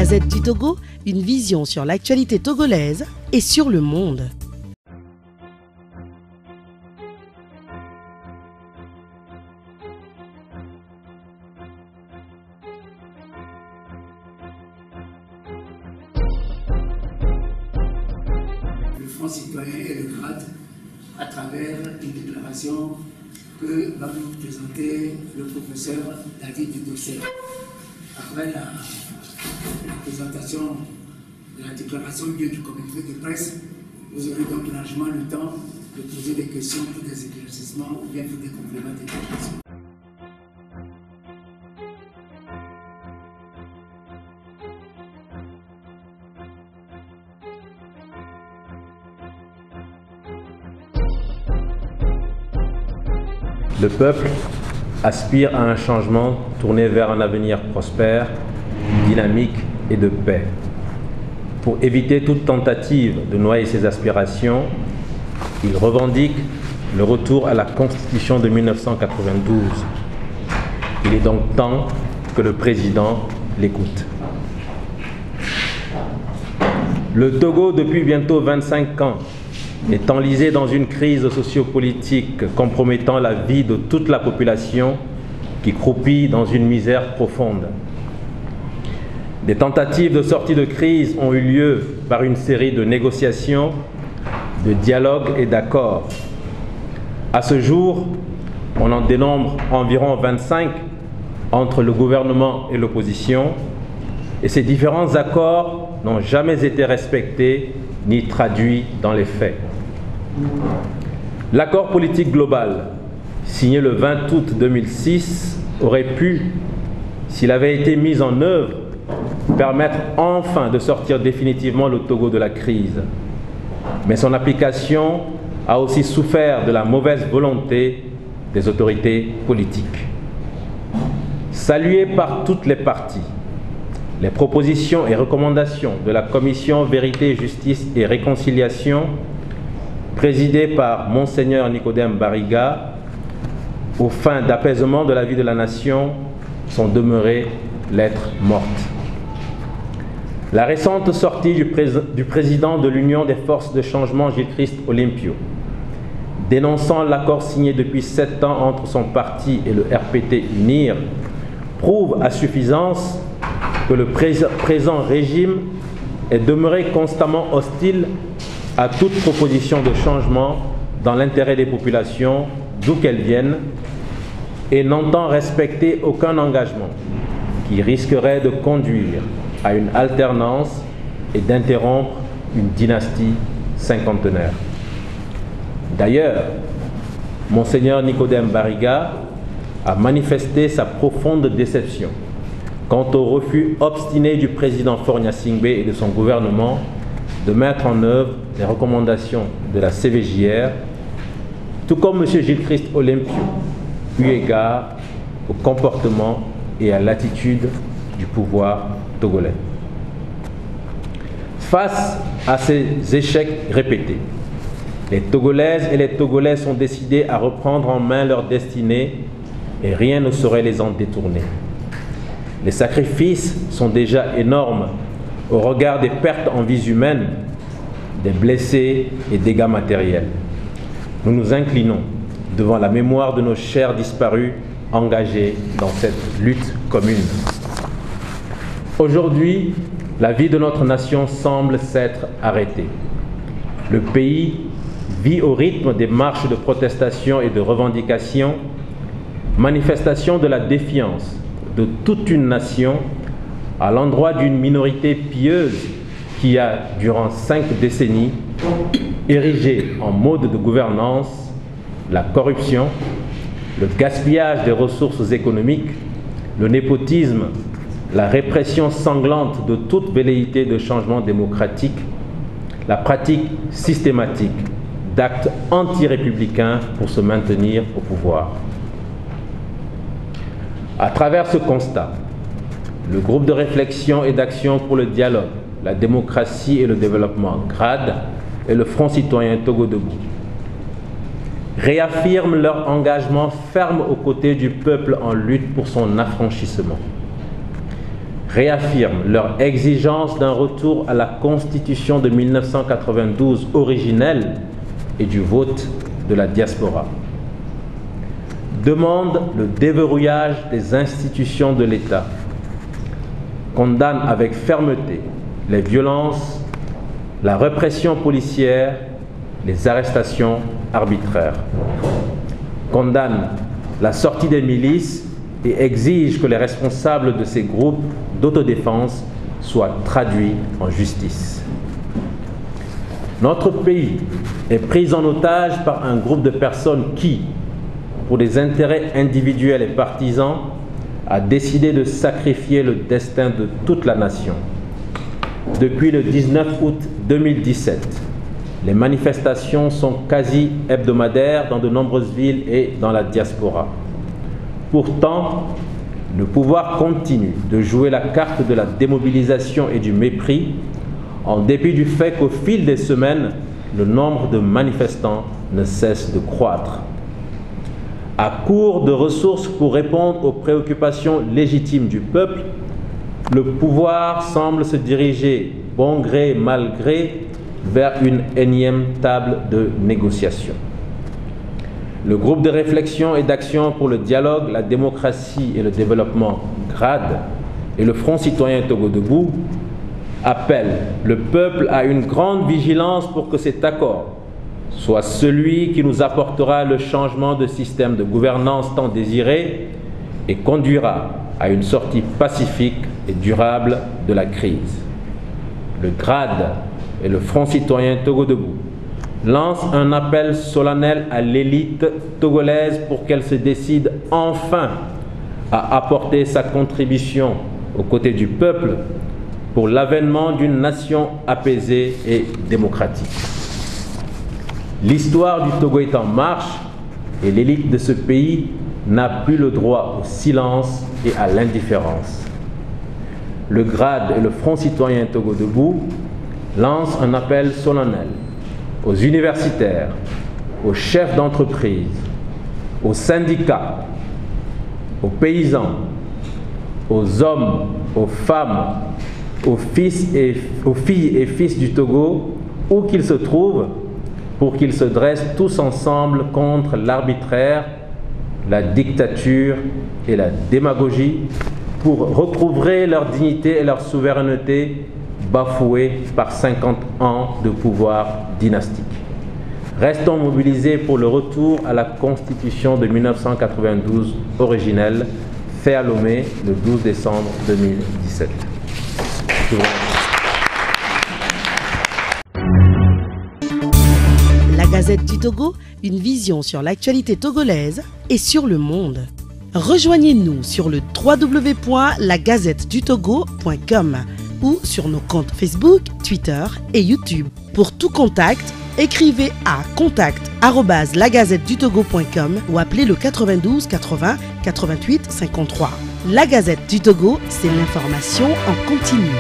Gazette du Togo, une vision sur l'actualité togolaise et sur le monde. Le Front citoyen et le GRAD à travers une déclaration que va nous présenter le professeur David Dudossé. Après la présentation de la déclaration lieu du communiqué de presse, vous aurez donc largement le temps de poser des questions pour des éclaircissements ou bien pour des compléments d'information. Le peuple aspire à un changement tourné vers un avenir prospère, dynamique et de paix. Pour éviter toute tentative de noyer ses aspirations, il revendique le retour à la Constitution de 1992. Il est donc temps que le président l'écoute. Le Togo, depuis bientôt 25 ans, est enlisé dans une crise sociopolitique compromettant la vie de toute la population qui croupit dans une misère profonde. Des tentatives de sortie de crise ont eu lieu par une série de négociations, de dialogues et d'accords. À ce jour, on en dénombre environ 25 entre le gouvernement et l'opposition, et ces différents accords n'ont jamais été respectés ni traduits dans les faits. L'accord politique global, signé le 20 août 2006, aurait pu, s'il avait été mis en œuvre, permettre enfin de sortir définitivement le Togo de la crise. Mais son application a aussi souffert de la mauvaise volonté des autorités politiques. Saluées par toutes les parties, les propositions et recommandations de la Commission Vérité, Justice et Réconciliation, présidée par Monseigneur Nicodème Bariga, aux fins d'apaisement de la vie de la nation, sont demeurées lettres mortes. La récente sortie du président de l'Union des forces de changement, Gilles-Christ Olympio, dénonçant l'accord signé depuis 7 ans entre son parti et le RPT UNIR, prouve à suffisance que le présent régime est demeuré constamment hostile à toute proposition de changement dans l'intérêt des populations, d'où qu'elles viennent, et n'entend respecter aucun engagement qui risquerait de conduire à une alternance et d'interrompre une dynastie cinquantenaire. D'ailleurs, Monseigneur Nicodème Bariga a manifesté sa profonde déception quant au refus obstiné du président Faure Gnassingbé et de son gouvernement de mettre en œuvre les recommandations de la CVJR, tout comme M. Gilles-Christ Olympio, eu égard au comportement et à l'attitude du pouvoir togolais. Face à ces échecs répétés, les Togolaises et les Togolais sont décidés à reprendre en main leur destinée et rien ne saurait les en détourner. Les sacrifices sont déjà énormes au regard des pertes en vies humaines, des blessés et dégâts matériels. Nous nous inclinons devant la mémoire de nos chers disparus engagés dans cette lutte commune. Aujourd'hui, la vie de notre nation semble s'être arrêtée. Le pays vit au rythme des marches de protestation et de revendication, manifestation de la défiance de toute une nation à l'endroit d'une minorité pieuse qui a, durant 5 décennies, érigé en mode de gouvernance la corruption, le gaspillage des ressources économiques, le népotisme, la répression sanglante de toute velléité de changement démocratique, la pratique systématique d'actes anti-républicains pour se maintenir au pouvoir. À travers ce constat, le groupe de réflexion et d'action pour le dialogue, la démocratie et le développement, GRAD, et le Front citoyen Togo Debout réaffirment leur engagement ferme aux côtés du peuple en lutte pour son affranchissement. réaffirment leur exigence d'un retour à la Constitution de 1992 originelle et du vote de la diaspora. Demandent le déverrouillage des institutions de l'État. Condamnent avec fermeté les violences, la répression policière, les arrestations arbitraires. Condamnent la sortie des milices et exigent que les responsables de ces groupes d'autodéfense soient traduits en justice. Notre pays est pris en otage par un groupe de personnes qui, pour des intérêts individuels et partisans, a décidé de sacrifier le destin de toute la nation. Depuis le 19 août 2017, les manifestations sont quasi hebdomadaires dans de nombreuses villes et dans la diaspora. Pourtant, le pouvoir continue de jouer la carte de la démobilisation et du mépris, en dépit du fait qu'au fil des semaines, le nombre de manifestants ne cesse de croître. À court de ressources pour répondre aux préoccupations légitimes du peuple, le pouvoir semble se diriger, bon gré mal gré, vers une énième table de négociation. Le groupe de réflexion et d'action pour le dialogue, la démocratie et le développement GRAD et le Front citoyen Togo Debout appellent le peuple à une grande vigilance pour que cet accord soit celui qui nous apportera le changement de système de gouvernance tant désiré et conduira à une sortie pacifique et durable de la crise. Le GRAD et le Front citoyen Togo Debout lancent un appel solennel à l'élite togolaise pour qu'elle se décide enfin à apporter sa contribution aux côtés du peuple pour l'avènement d'une nation apaisée et démocratique. L'histoire du Togo est en marche et l'élite de ce pays n'a plus le droit au silence et à l'indifférence. Le GRAD et le Front citoyen Togo Debout lancent un appel solennel aux universitaires, aux chefs d'entreprise, aux syndicats, aux paysans, aux hommes, aux femmes, aux filles et fils du Togo, où qu'ils se trouvent, pour qu'ils se dressent tous ensemble contre l'arbitraire, la dictature et la démagogie, pour recouvrer leur dignité et leur souveraineté bafouées par 50 ans de pouvoir dynastique. Restons mobilisés pour le retour à la Constitution de 1992 originelle, fait à Lomé le 12 décembre 2017. Je vous remercie. La Gazette du Togo, une vision sur l'actualité togolaise et sur le monde. Rejoignez-nous sur le www.lagazettedutogo.com ou sur nos comptes Facebook, Twitter et YouTube. Pour tout contact, écrivez à contact@lagazettedutogo.com ou appelez le 92 80 88 53. La Gazette du Togo, c'est l'information en continu.